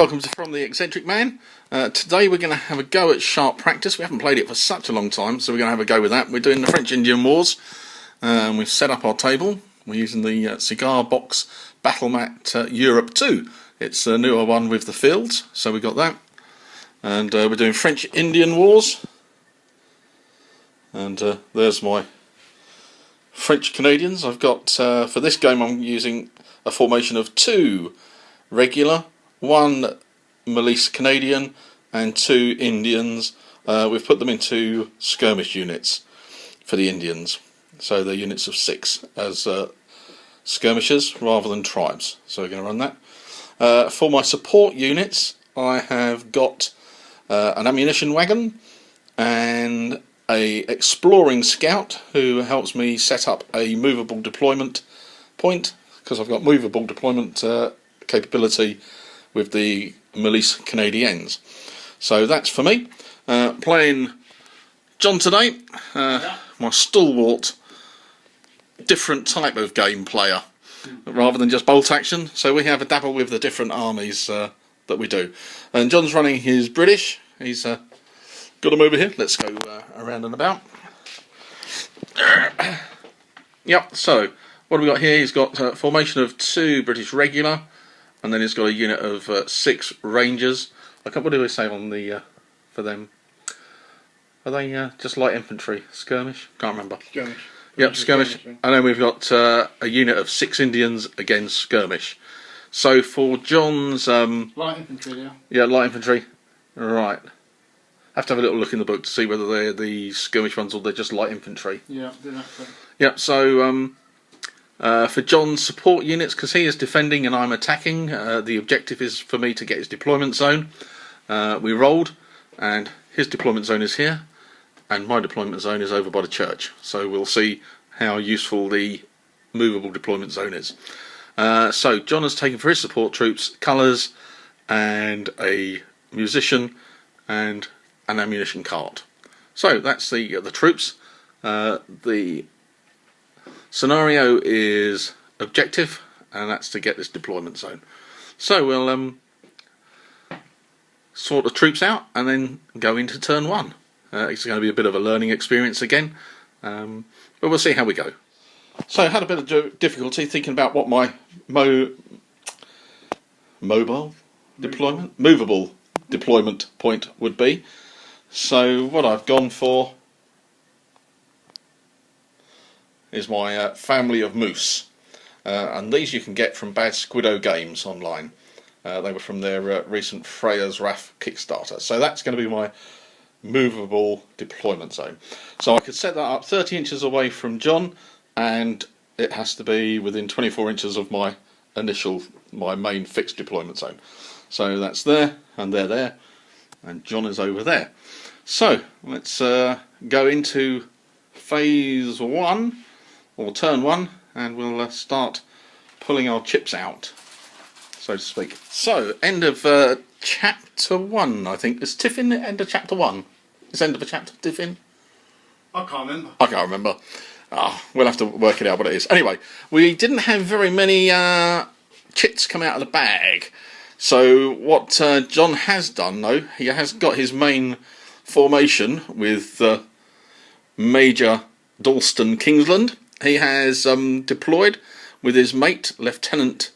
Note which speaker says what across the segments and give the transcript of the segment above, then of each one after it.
Speaker 1: Welcome to From the Eccentric Man. Today we're going to have a go at SharpPractice. We haven't played it for such a long time, so we're going to have a go with that. We're doing the French-Indian Wars. We've set up our table. We're using the Cigar Box Battlemat Europe 2. It's a newer one with the fields, so we got that. And we're doing French-Indian Wars. And there's my French Canadians. I've got, for this game I'm using a formation of 2 regular, 1 Milice Canadian and 2 Indians. We've put them into skirmish units for the Indians, so they're units of 6 as skirmishers rather than tribes, so we're going to run that. For my support units I have got an ammunition wagon and a exploring scout who helps me set up a movable deployment point, because I've got movable deployment capability with the Milice Canadiens. So that's for me. Playing John today, my stalwart, different type of game player, rather than just bolt action. So we have a dabble with the different armies that we do. And John's running his British. He's got them over here. Let's go around and about. Yep, so what have we got here? He's got a formation of 2 British regular, and then he's got a unit of 6 rangers. What do we say on the for them? Are they just light infantry? Skirmish? Can't remember.
Speaker 2: Skirmish.
Speaker 1: Yep, skirmish. And then we've got a unit of 6 Indians against skirmish. So for John's
Speaker 2: light infantry, yeah.
Speaker 1: Yeah, light infantry. Right. Have to have a little look in the book to see whether they're the skirmish ones or they're just light infantry.
Speaker 2: Yeah, do that.
Speaker 1: Yep. So for John's support units, because he is defending and I'm attacking, the objective is for me to get his deployment zone. We rolled, and his deployment zone is here, and my deployment zone is over by the church. So we'll see how useful the movable deployment zone is. So John has taken for his support troops colours and a musician and an ammunition cart. So that's the troops. The scenario is objective, and that's to get this deployment zone. So we'll sort the troops out and then go into turn 1. It's going to be a bit of a learning experience again, but we'll see how we go. So I had a bit of difficulty thinking about what my movable deployment point would be. So what I've gone for is my family of moose, and these you can get from Bad Squiddo Games online. They were from their recent Freya's Wrath Kickstarter. So that's going to be my movable deployment zone. So I could set that up 30 inches away from John, and it has to be within 24 inches of my main fixed deployment zone. So that's there, and they're there, and John is over there. So let's go into phase 1, or turn 1, and we'll start pulling our chips out, so to speak. So, end of chapter 1, I think. Is Tiffin the end of chapter 1? Is end of a chapter, Tiffin?
Speaker 2: I can't remember.
Speaker 1: I can't remember. We'll have to work it out what it is. Anyway, we didn't have very many chits come out of the bag. So what John has done, though, he has got his main formation with Major Dalston Kingsland. He has deployed with his mate, Lieutenant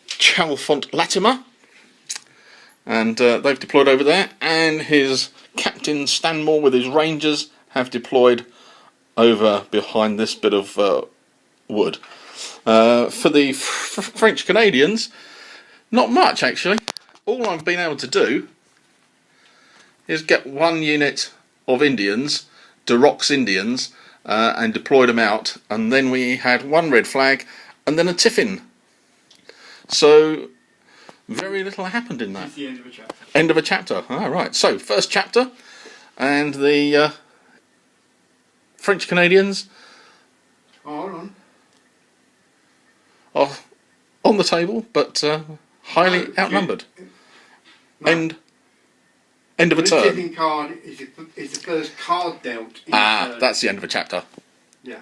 Speaker 1: Chalfont Latimer, and they've deployed over there, and his Captain Stanmore with his Rangers have deployed over behind this bit of wood. For the French Canadians, not much actually. All I've been able to do is get 1 unit of Indians, Durox Indians, and deployed them out, and then we had 1 red flag and then a tiffin. So very little happened in that.
Speaker 2: It's the end of a chapter.
Speaker 1: End of a chapter. Right. So first chapter, and the French Canadians are on the table, but highly outnumbered.
Speaker 2: No.
Speaker 1: End of a turn.
Speaker 2: The tipping card is the first card dealt.
Speaker 1: That's the end of a chapter.
Speaker 2: Yeah.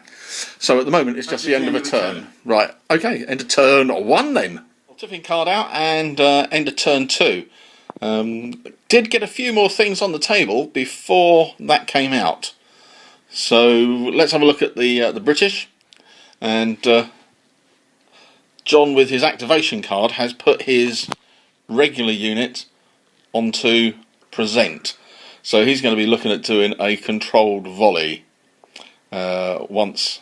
Speaker 1: So at the moment it's just the end of a turn. Right. Okay. End of turn 1 then.
Speaker 2: Or
Speaker 1: Tipping card out and end of turn 2. Did get a few more things on the table before that came out. So let's have a look at the British. And John, with his activation card, has put his regular unit onto present. So he's going to be looking at doing a controlled volley once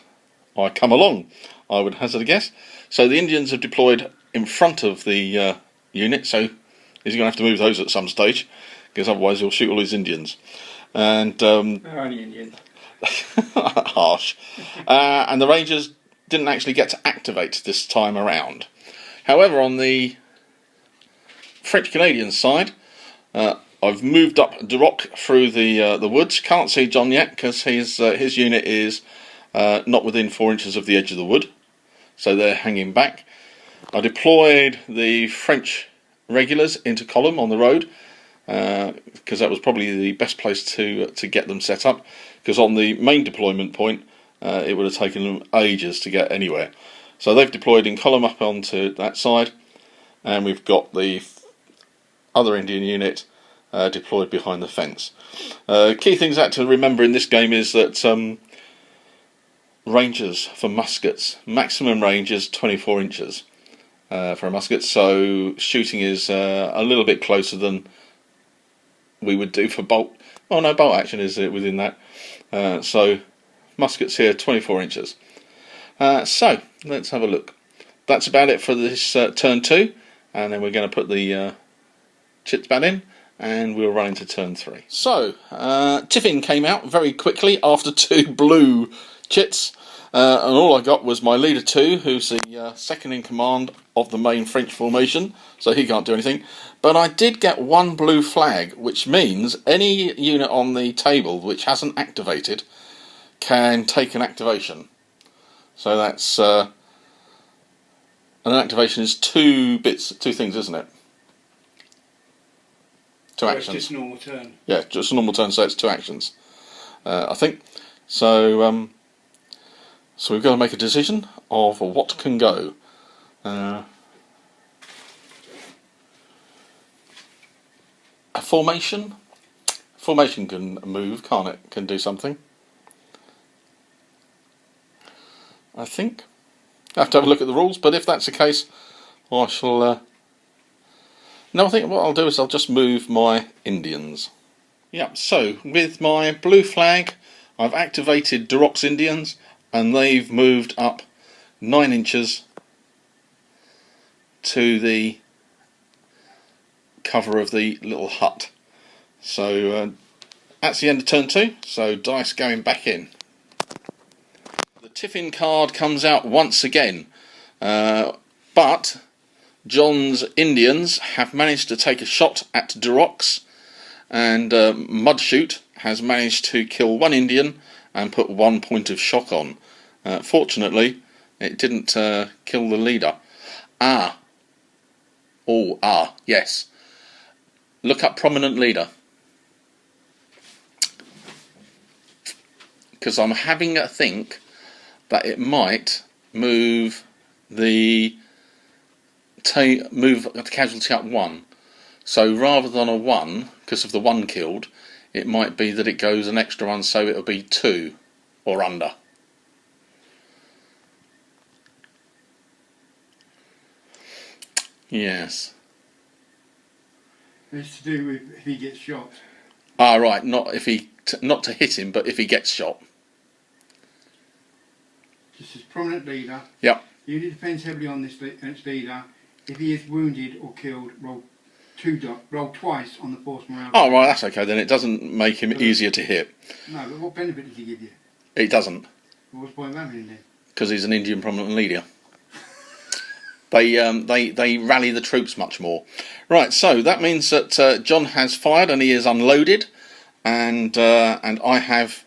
Speaker 1: I come along, I would hazard a guess. So the Indians have deployed in front of the unit, so he's going to have to move those at some stage, because otherwise he'll shoot all his Indians. And
Speaker 2: They're only Indian.
Speaker 1: harsh. And the Rangers didn't actually get to activate this time around. However, on the French-Canadian side, I've moved up Duroc through the woods. Can't see John yet because his unit is not within 4 inches of the edge of the wood, so they're hanging back. I deployed the French regulars into column on the road because that was probably the best place to get them set up, because on the main deployment point it would have taken them ages to get anywhere. So they've deployed in column up onto that side, and we've got the other Indian unit deployed behind the fence. Key things out to remember in this game is that ranges for muskets, maximum range is 24 inches for a musket, so shooting is a little bit closer than we would do for bolt. Oh no, bolt action is within that. So muskets here 24 inches. So let's have a look. That's about it for this turn 2, and then we're going to put the chits back in and we'll run into turn 3. So Tiffin came out very quickly after 2 blue chits, and all I got was my leader 2, who's the second in command of the main French formation, so he can't do anything. But I did get 1 blue flag, which means any unit on the table which hasn't activated can take an activation. So that's an activation is 2 things, isn't it? 2 actions.
Speaker 2: It's just a normal turn.
Speaker 1: Yeah, just a normal turn, so it's 2 actions, I think. So, so we've got to make a decision of what can go. A formation. Formation can move, can't it? Can do something. I think. I have to have a look at the rules, but if that's the case, I shall. No, I think what I'll do is I'll just move my Indians. Yeah, so with my blue flag, I've activated Duroc's Indians, and they've moved up 9 inches to the cover of the little hut. So that's the end of turn 2, so dice going back in. The Tiffin card comes out once again, but John's Indians have managed to take a shot at Duroc's, and Mudshoot has managed to kill 1 Indian and put 1 point of shock on. Fortunately, it didn't kill the leader. Yes. Look up prominent leader, because I'm having a think that it might move the casualty up 1. So rather than a 1, because of the 1 killed, it might be that it goes an extra 1, so it'll be 2 or under. Yes.
Speaker 2: It's to do with if he gets shot.
Speaker 1: Ah, right. Not to hit him, but if he gets shot.
Speaker 2: Just as prominent leader.
Speaker 1: Yep.
Speaker 2: The unit depends heavily on its leader. If he is wounded or killed, roll twice on the force morale.
Speaker 1: Oh, right. That's okay. Then it doesn't make him easier to hit.
Speaker 2: No, but what benefit does he give you?
Speaker 1: It doesn't.
Speaker 2: What's the point of having him then?
Speaker 1: Because he's an Indian prominent leader. They rally the troops much more. Right, so that means that John has fired and he is unloaded, and I have.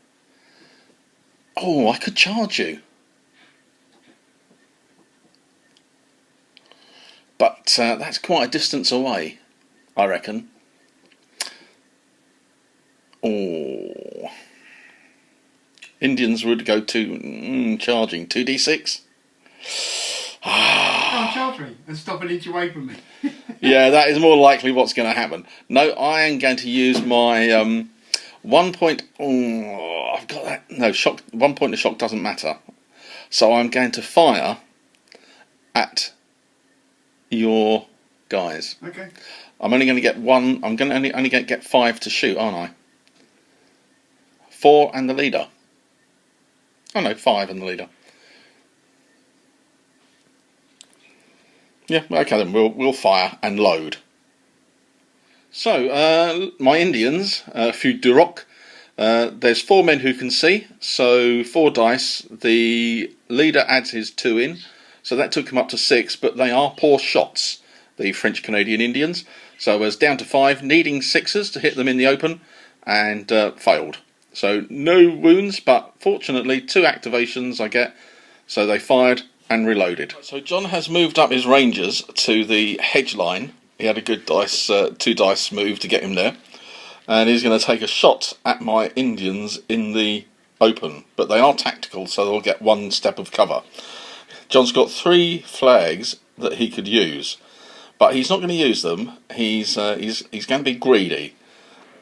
Speaker 1: Oh, I could charge you, but that's quite a distance away, I reckon. Oh, Indians would go to charging 2d6.
Speaker 2: Can't artillery and stop an inch away from me.
Speaker 1: Yeah, that is more likely what's going to happen. No, I am going to use my 1 point. Oh, I've got that. No, shock. 1 point of shock doesn't matter. So I'm going to fire at your guys.
Speaker 2: Okay.
Speaker 1: I'm only going to get one. I'm going to only get 5 to shoot, aren't I? 4 and the leader. Oh no, 5 and the leader. Yeah, okay then. We'll fire and load. So my Indians, few Duroc. There's 4 men who can see, so 4 dice. The leader adds his 2 in, so that took him up to 6. But they are poor shots, the French Canadian Indians. So I was down to 5, needing 6s to hit them in the open, and failed. So no wounds, but fortunately 2 activations I get. So they fired and reloaded. So John has moved up his rangers to the hedge line. He had a good dice, 2 dice move to get him there. And he's going to take a shot at my Indians in the open. But they are tactical, so they'll get 1 step of cover. John's got 3 flags that he could use. But he's not going to use them. He's going to be greedy.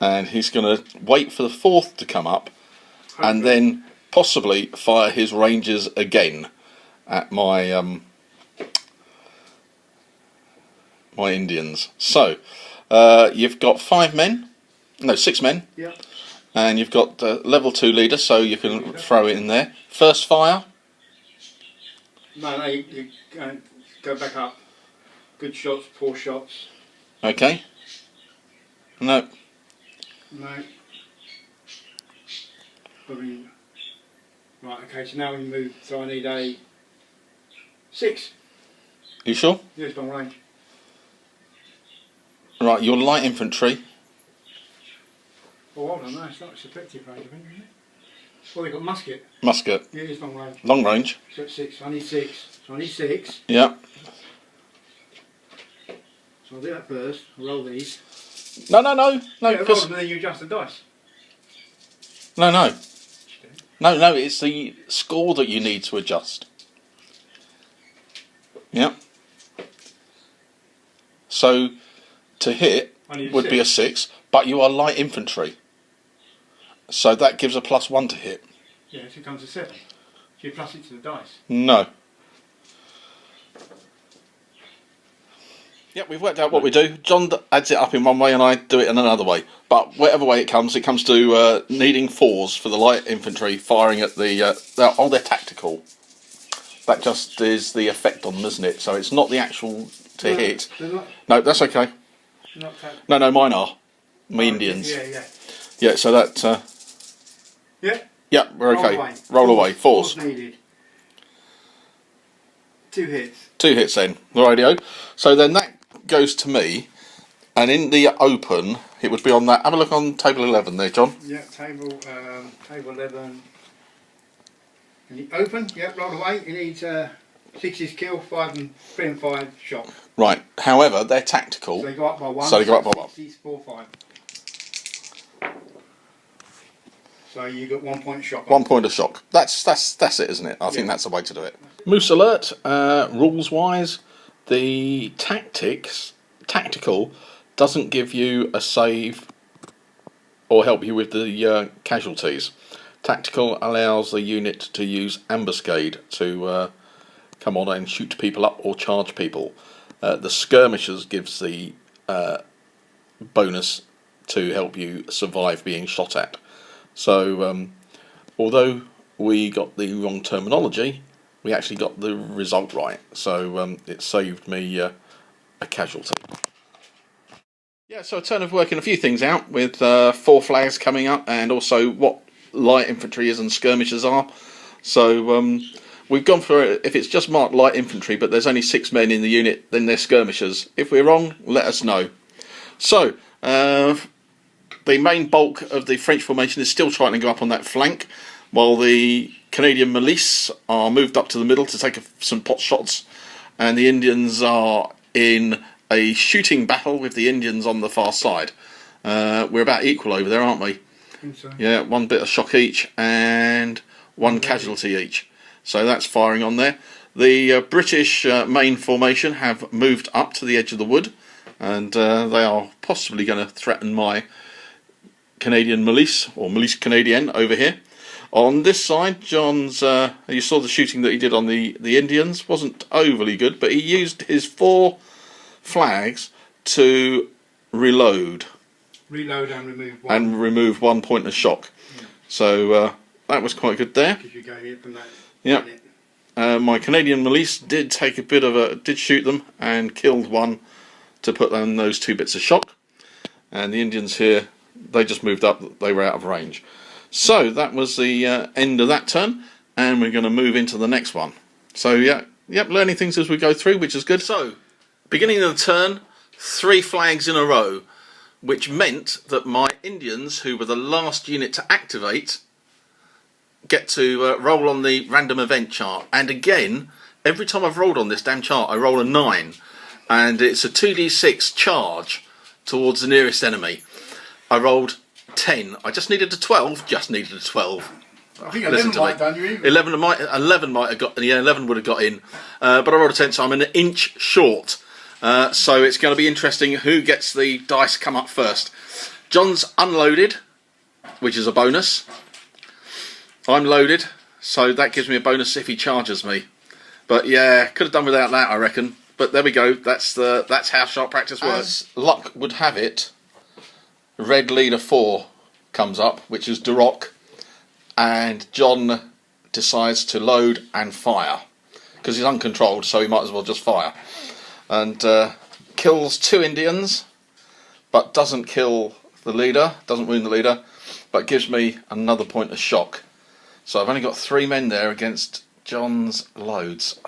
Speaker 1: And he's going to wait for the 4th to come up. And then possibly fire his rangers again at my my Indians. So you've got 5 men, no 6 men,
Speaker 2: Yeah.
Speaker 1: and you've got level 2 leader, so you can throw it in there. First fire.
Speaker 2: No, you go back up. Good shots, poor shots.
Speaker 1: Okay. No.
Speaker 2: No. Probably. Right. Okay. So now we move. So I need a 6.
Speaker 1: You sure?
Speaker 2: Yeah, it's long range.
Speaker 1: Right, your light infantry.
Speaker 2: Oh, hold on, no, it's not. It's effective range, I think, isn't it? Well, they've got musket.
Speaker 1: Musket.
Speaker 2: Yeah, it is long range.
Speaker 1: Long range.
Speaker 2: So it's 6. I need 6. So I need 6.
Speaker 1: Yeah.
Speaker 2: So I'll do that first. Roll these.
Speaker 1: No.
Speaker 2: Yeah, roll
Speaker 1: Because
Speaker 2: them and then you adjust the dice.
Speaker 1: no. No. It's the score that you need to adjust. Yeah. So to hit would be a 6, but you are light infantry. So that gives a +1 to hit.
Speaker 2: Yeah, so it comes to 7. So you plus it to the dice.
Speaker 1: No. Yep, we've worked out what we do. John adds it up in one way and I do it in another way. But whatever way it comes to needing 4s for the light infantry, firing at the... they're tactical. That just is the effect on them, isn't it? So it's not the actual to hit. No, that's okay. No, mine are. My Indians.
Speaker 2: Yeah.
Speaker 1: Yeah, so that...
Speaker 2: Yeah?
Speaker 1: Yeah, we're
Speaker 2: Roll
Speaker 1: okay.
Speaker 2: away.
Speaker 1: Roll away. 4s.
Speaker 2: 4s needed. 2 hits.
Speaker 1: 2 hits then. Rightio. So then that goes to me, and in the open, it would be on that. Have a look on table 11 there, John.
Speaker 2: Yeah, table 11. And the open, yeah, roll away. You need 6's kill, 3 and 5 shot.
Speaker 1: Right. However, they're tactical.
Speaker 2: So they go up by 1.
Speaker 1: So they go up by 1.
Speaker 2: 6's 4, 5. So you got 1 point of shock.
Speaker 1: 1 point of shock. That's it, isn't it? I think that's the way to do it. Moose alert. Rules wise, the tactical doesn't give you a save or help you with the casualties. Tactical allows the unit to use ambuscade to come on and shoot people up or charge people. The skirmishers gives the bonus to help you survive being shot at. So although we got the wrong terminology, we actually got the result right. So it saved me a casualty. Yeah, so a turn of working a few things out with 4 flags coming up, and also what light infantry is and skirmishers are. So we've gone for it. If it's just marked light infantry but there's only 6 men in the unit, then they're skirmishers. If we're wrong, let us know. So the main bulk of the French formation is still trying to go up on that flank, while the Canadian milice are moved up to the middle to take some pot shots, and the Indians are in a shooting battle with the Indians on the far side. We're about equal over there, aren't we?
Speaker 2: I think so.
Speaker 1: Yeah, 1 bit of shock each and 1 casualty each. So that's firing on there. The British main formation have moved up to the edge of the wood, and they are possibly going to threaten my Canadian Milice, or Milice Canadienne, over here. On this side, John's, you saw the shooting that he did on the Indians, wasn't overly good, but he used his 4 flags to reload.
Speaker 2: Reload and remove one.
Speaker 1: And remove 1 point of shock. Yeah. So that was quite good there.
Speaker 2: Because you go here from that.
Speaker 1: Yeah. My Canadian Milice did take a bit of did shoot them and killed one to put on those 2 bits of shock. And the Indians here, they just moved up, they were out of range. So that was the end of that turn, and we're going to move into the next one. So yep, learning things as we go through, which is good. So, beginning of the turn, 3 flags in a row, which meant that my Indians, who were the last unit to activate, get to roll on the random event chart. And again, every time I've rolled on this damn chart, I roll a 9, and it's a 2d6 charge towards the nearest enemy. I rolled 10. I just needed a 12. Just needed a 12.
Speaker 2: I think 11 might have done you even.
Speaker 1: 11 might have got. Yeah, 11 would have got in. But I rolled a 10, so I'm an inch short. So it's going to be interesting who gets the dice come up first. John's unloaded, which is a bonus. I'm loaded, so that gives me a bonus if he charges me. But yeah, could have done without that, I reckon. But there we go. That's how SharpPractice works. As luck would have it, Red Leader 4 comes up, which is Duroc, and John decides to load and fire because he's uncontrolled, so he might as well just fire, and kills 2 Indians, but doesn't kill the leader, doesn't wound the leader, but gives me another point of shock. So I've only got 3 men there against John's loads.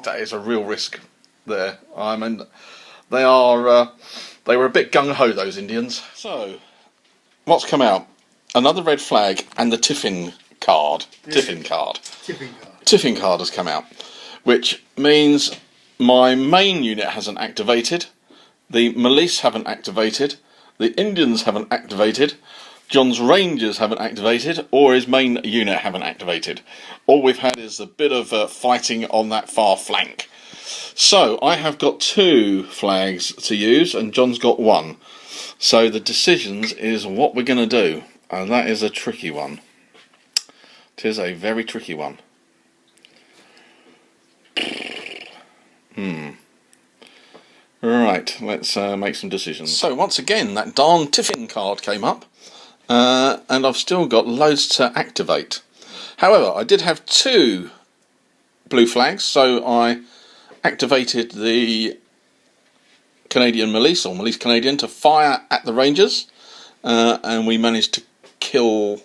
Speaker 1: That is a real risk there. I mean, they were a bit gung-ho, those Indians. So, what's come out? Another red flag and the Tiffin card. Yeah. Tiffin card has come out, which means my main unit hasn't activated, the Milice haven't activated, the Indians haven't activated, John's Rangers haven't activated, or his main unit haven't activated. All we've had is a bit of fighting on that far flank. So I have got 2 flags to use, and John's got 1. So the decisions is what we're going to do, and that is a tricky one. It is a very tricky one. Right, let's make some decisions. So once again, that darn Tiffin card came up, and I've still got loads to activate. However, I did have 2 blue flags, so I activated the Canadian Milice, or Milice Canadian, to fire at the Rangers, and we managed to kill...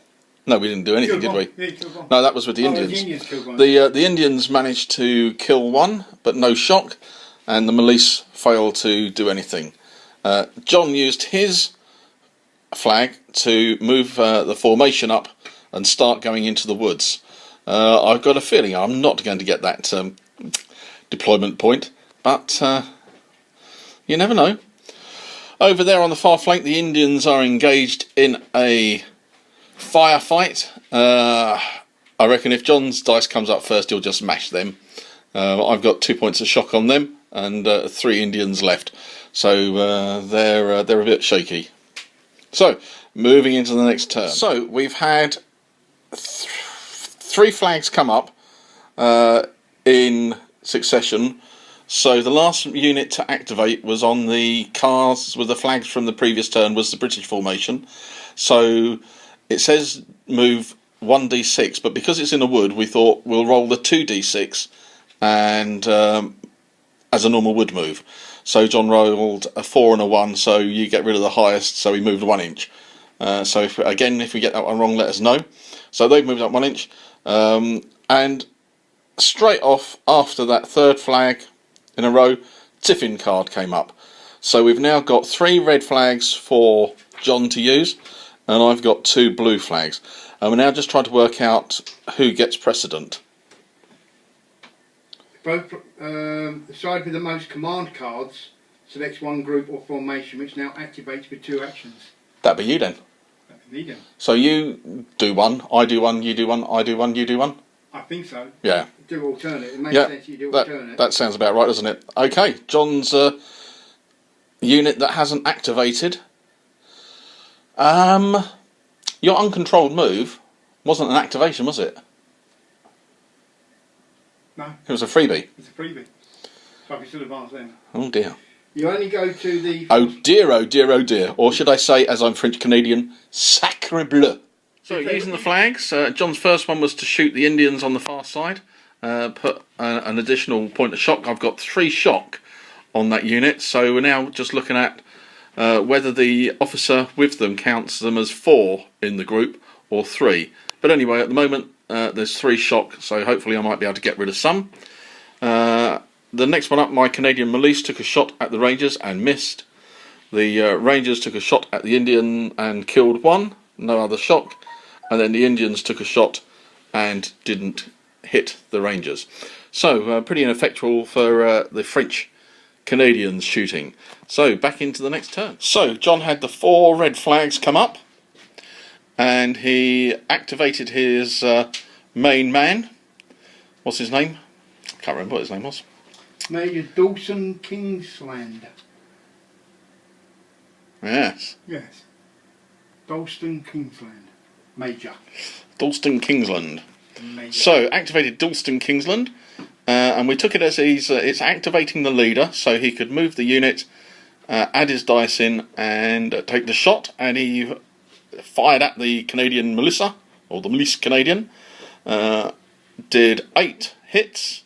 Speaker 1: No, we didn't do anything, did we? Yeah, no, that was with the Indians. The Indians managed to kill 1, but no shock, and the Milice failed to do anything. John used his flag to move the formation up and start going into the woods. I've got a feeling I'm not going to get that deployment point, but you never know. Over there on the far flank, the Indians are engaged in a firefight. I reckon if John's dice comes up first, he'll just mash them. I've got 2 points of shock on them, and 3 Indians left, so they're a bit shaky. So moving into the next turn. So we've had 3 flags come up in succession. So the last unit to activate was on the cards with the flags from the previous turn, was the British formation. So it says move 1d6, but because it's in a wood, we thought we'll roll the 2d6 and as a normal wood move. So John rolled a 4 and a 1, so you get rid of the highest, so he moved 1 inch. So if we get that one wrong, let us know. So they've moved up 1 inch, and straight off after that 3rd flag in a row, Tiffin card came up. So we've now got 3 red flags for John to use, and I've got 2 blue flags. And we're now just trying to work out who gets precedent.
Speaker 2: Both the side with the most command cards selects one group or formation, which now activates with 2 actions.
Speaker 1: That'd be you then.
Speaker 2: That'd be me then.
Speaker 1: So you do 1, I do 1, you do 1, I do 1, you do 1.
Speaker 2: I think so.
Speaker 1: Yeah.
Speaker 2: Do alternate. It makes
Speaker 1: Yeah,
Speaker 2: sense you do alternate.
Speaker 1: that sounds about right, doesn't it? Okay, John's unit that hasn't activated. Your uncontrolled move wasn't an activation, was it?
Speaker 2: No.
Speaker 1: It was a freebie.
Speaker 2: It's a freebie. So I can still advance then.
Speaker 1: Oh dear.
Speaker 2: You only go to the...
Speaker 1: Oh dear, oh dear, oh dear. Or should I say, as I'm French-Canadian, sacre bleu. So using the flags, John's first one was to shoot the Indians on the far side. Put an additional point of shock. I've got 3 shock on that unit. So we're now just looking at whether the officer with them counts them as 4 in the group or 3. But anyway, at the moment there's 3 shock, so hopefully I might be able to get rid of some. The next one up, my Canadian Milice took a shot at the Rangers and missed. The Rangers took a shot at the Indian and killed 1, no other shock. And then the Indians took a shot and didn't hit the Rangers. So pretty ineffectual for the French Canadians shooting. So back into the next turn. So John had the 4 red flags come up, and he activated his main man. What's his name? I can't remember what his name was.
Speaker 2: Major Dawson Kingsland.
Speaker 1: Yes.
Speaker 2: Yes. Dalston Kingsland. Major.
Speaker 1: Dalston Kingsland.
Speaker 2: Major.
Speaker 1: So activated Dalston Kingsland, and we took it as it's activating the leader, so he could move the unit, add his dice in, and take the shot. And he fired at the Canadian Melissa, or the Milice Canadian. Did 8 hits,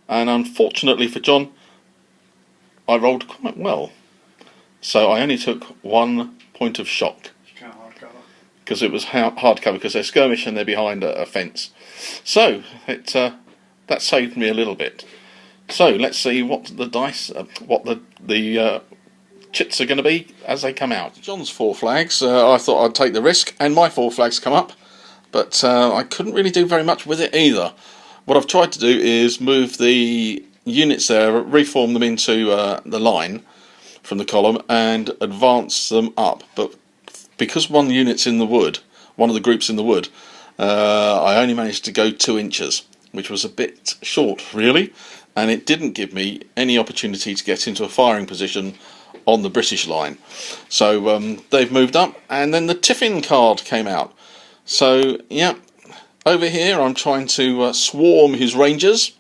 Speaker 1: and unfortunately for John, I rolled quite well. So I only took 1 point of shock. Because it was hard cover, because they're skirmish and they're behind a fence. So that saved me a little bit. So let's see what the dice, what the chits are going to be as they come out. John's 4 flags. I thought I'd take the risk, and my 4 flags come up, but I couldn't really do very much with it either. What I've tried to do is move the units there, reform them into the line from the column, and advance them up. But because one unit's in the wood, one of the groups in the wood, I only managed to go 2 inches, which was a bit short, really, and it didn't give me any opportunity to get into a firing position on the British line. So they've moved up, and then the Tiffin card came out. So, yeah, over here I'm trying to swarm his Rangers,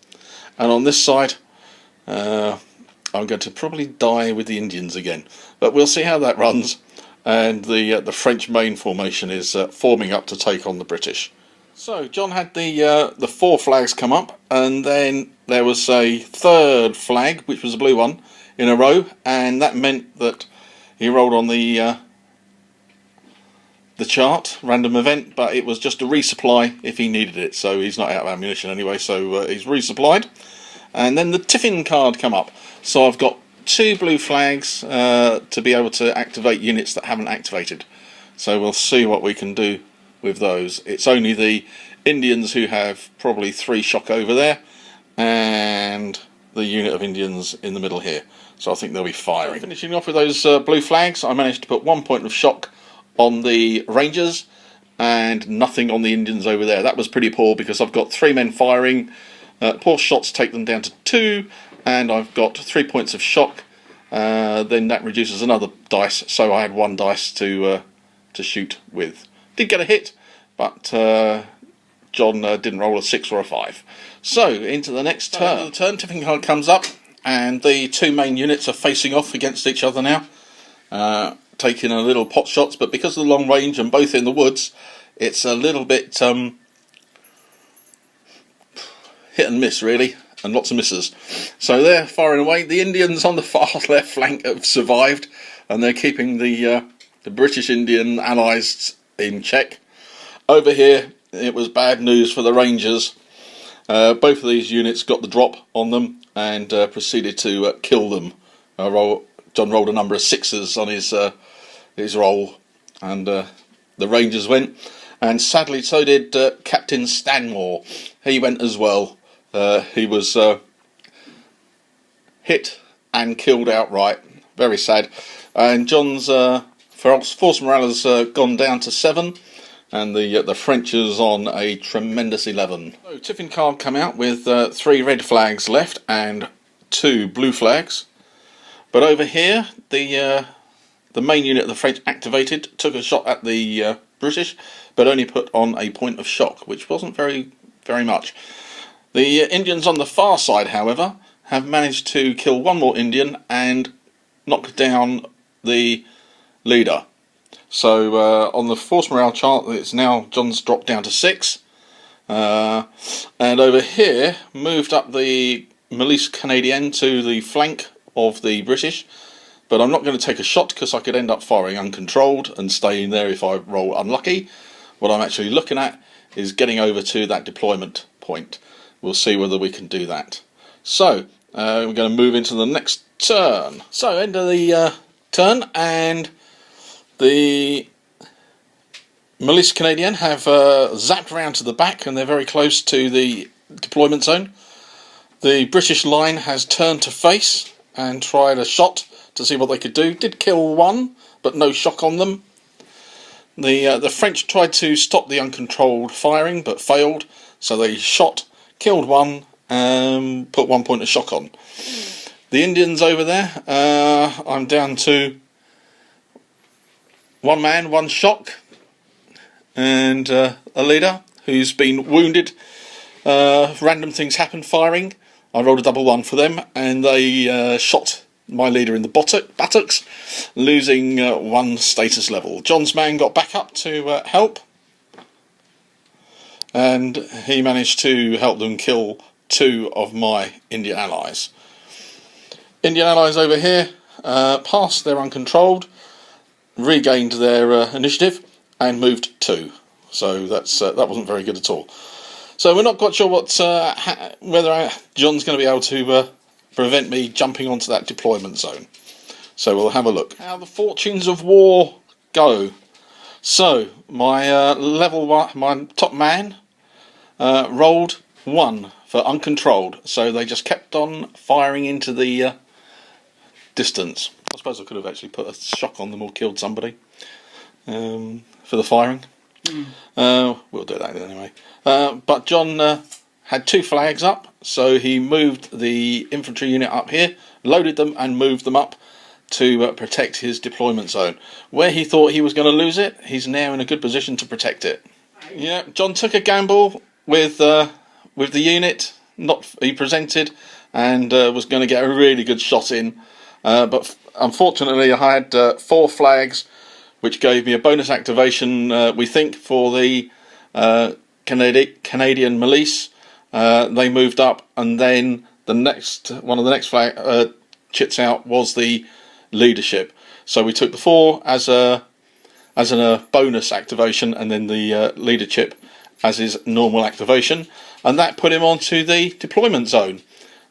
Speaker 1: and on this side I'm going to probably die with the Indians again. But we'll see how that runs. And the French main formation is forming up to take on the British. So John had the 4 flags come up, and then there was a 3rd flag, which was a blue one, in a row, and that meant that he rolled on the chart, random event, but it was just a resupply if he needed it. So he's not out of ammunition anyway, so he's resupplied. And then the Tiffin card come up. So I've got 2 blue flags to be able to activate units that haven't activated. So we'll see what we can do with those. It's only the Indians who have probably 3 shock over there, and the unit of Indians in the middle here. So I think they'll be firing. So finishing off with those blue flags, I managed to put 1 point of shock on the Rangers and nothing on the Indians over there. That was pretty poor, because I've got 3 men firing. Poor shots take them down to 2. And I've got 3 points of shock. Then that reduces another dice, so I had 1 dice to shoot with. Did get a hit, but John didn't roll a 6 or a 5. So into the next turn. The turn tipping card comes up, and the 2 main units are facing off against each other now, taking a little pot shots. But because of the long range and both in the woods, it's a little bit hit and miss, really. And lots of misses. So they're firing away. The Indians on the far left flank have survived, and they're keeping the British Indian allies in check. Over here, it was bad news for the Rangers. Both of these units got the drop on them and proceeded to kill them. John rolled a number of 6s on his roll, and the Rangers went. And sadly, so did Captain Stanmore. He went as well. He was hit and killed outright. Very sad. And John's force morale has gone down to 7. and the French is on a tremendous 11. So Tiffin card come out with 3 red flags left and 2 blue flags. But over here, the main unit of the French activated, took a shot at the British, but only put on a point of shock, which wasn't very much. The Indians on the far side, however, have managed to kill 1 more Indian and knock down the leader. So on the force morale chart, it's now John's dropped down to 6, and over here moved up the Milice Canadienne to the flank of the British. But I'm not going to take a shot because I could end up firing uncontrolled and staying there if I roll unlucky. What I'm actually looking at is getting over to that deployment point. We'll see whether we can do that. So we're going to move into the next turn. So end of the turn, and the Milice Canadienne have zapped round to the back, and they're very close to the deployment zone. The British line has turned to face and tried a shot to see what they could do. Did kill 1, but no shock on them. The French tried to stop the uncontrolled firing, but failed. So they shot, killed 1, and put 1 point of shock on. The Indians over there, I'm down to 1 man, 1 shock, and a leader who's been wounded. Random things happen firing. I rolled a double 1 for them, and they shot my leader in the buttocks, losing 1 status level. John's man got back up to help, and he managed to help them kill 2 of my Indian allies. Indian allies over here passed their uncontrolled, regained their initiative, and moved 2. So that wasn't very good at all. So we're not quite sure whether John's going to be able to prevent me jumping onto that deployment zone. So we'll have a look. How the fortunes of war go. So my my top man rolled 1 for uncontrolled. So they just kept on firing into the distance. I suppose I could have actually put a shock on them or killed somebody for the firing. We'll do that anyway. But John had 2 flags up, so he moved the infantry unit up here, loaded them and moved them up to protect his deployment zone. Where he thought he was going to lose it, he's now in a good position to protect it. Yeah, John took a gamble with the unit he presented, and was going to get a really good shot in, but unfortunately I had 4 flags, which gave me a bonus activation, we think, for the Canadian Milice. They moved up, and then one of the next flag chits out was the leadership. So we took the 4 as a bonus activation, and then the leadership as his normal activation, and that put him onto the deployment zone.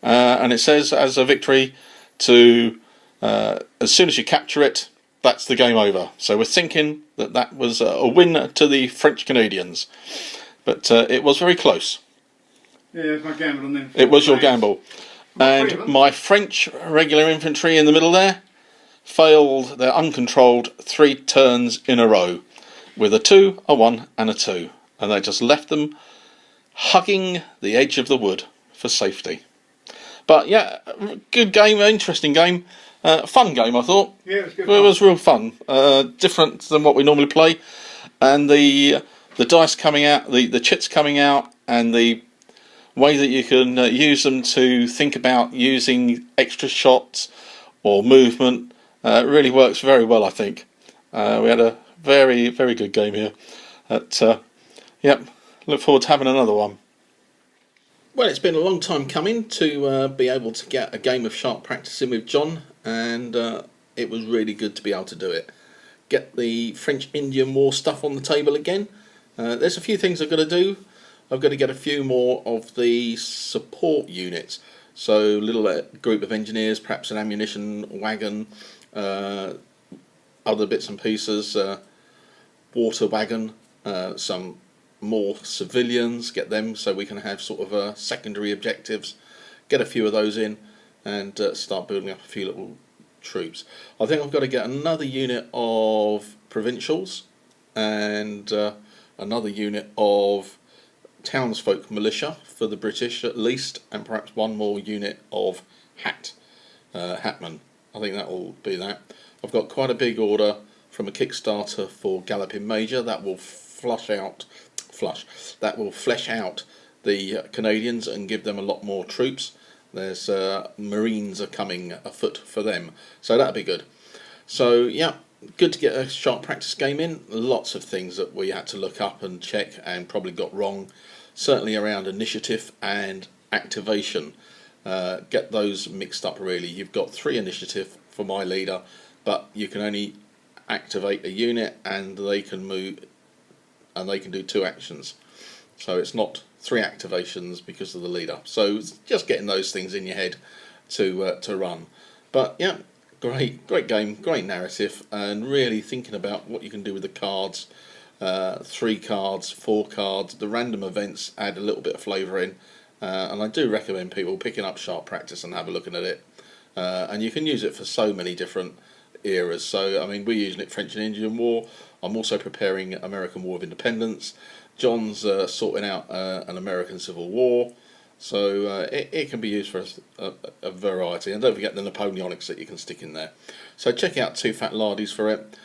Speaker 1: And it says as a victory to as soon as you capture it, that's the game over. So we're thinking that was a win to the French Canadians, but it was very close.
Speaker 2: Yeah, it was my gamble on them.
Speaker 1: It was your gamble. And my French regular infantry in the middle there failed their uncontrolled 3 turns in a row with a 2, a 1 and a 2. And they just left them hugging the edge of the wood for safety. But yeah, good game, interesting game. Fun game, I thought.
Speaker 2: Yeah, it was good.
Speaker 1: It was real fun. Different than what we normally play. And the dice coming out, the chits coming out, and the way that you can use them to think about using extra shots or movement really works very well, I think. We had a very good game here. Yep, look forward to having another one. Well, it's been a long time coming to be able to get a game of sharp practice in with John, and it was really good to be able to do it. Get the French-Indian War stuff on the table again. There's a few things I've got to do. I've got to get a few more of the support units. So a little group of engineers, perhaps an ammunition wagon, other bits and pieces, water wagon, some more civilians, get them so we can have sort of secondary objectives, get a few of those in, and start building up a few little troops. I think I've got to get another unit of provincials, and another unit of townsfolk militia for the British at least, and perhaps one more unit of hatmen. I think that will be that. I've got quite a big order from a Kickstarter for Galloping Major that will flesh out the Canadians and give them a lot more troops. There's Marines are coming afoot for them, so that'll be good. So yeah, good to get a sharp practice game in. Lots of things that we had to look up and check and probably got wrong, certainly around initiative and activation. Get those mixed up really. You've got 3 initiative for my leader, but you can only activate a unit and they can move and they can do 2 actions. So it's not 3 activations because of the leader. So just getting those things in your head to run. But yeah, great game, great narrative, and really thinking about what you can do with the cards. 3 cards, 4 cards. The random events add a little bit of flavour in, and I do recommend people picking up Sharp Practice and have a look at it. And you can use it for so many different eras. So I mean, we're using it French and Indian War. I'm also preparing American War of Independence. John's sorting out an American Civil War. So it can be used for a variety. And don't forget the Napoleonics that you can stick in there. So check out Two Fat Lardies for it.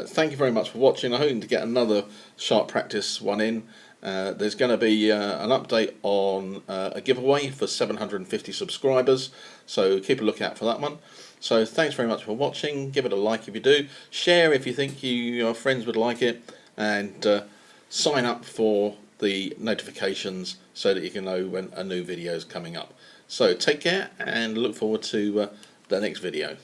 Speaker 1: Thank you very much for watching. I'm hoping to get another Sharp Practice one in. There's going to be an update on a giveaway for 750 subscribers. So keep a lookout for that one. So thanks very much for watching. Give it a like if you do. Share if you think your friends would like it. And sign up for the notifications so that you can know when a new video is coming up. So take care and look forward to the next video.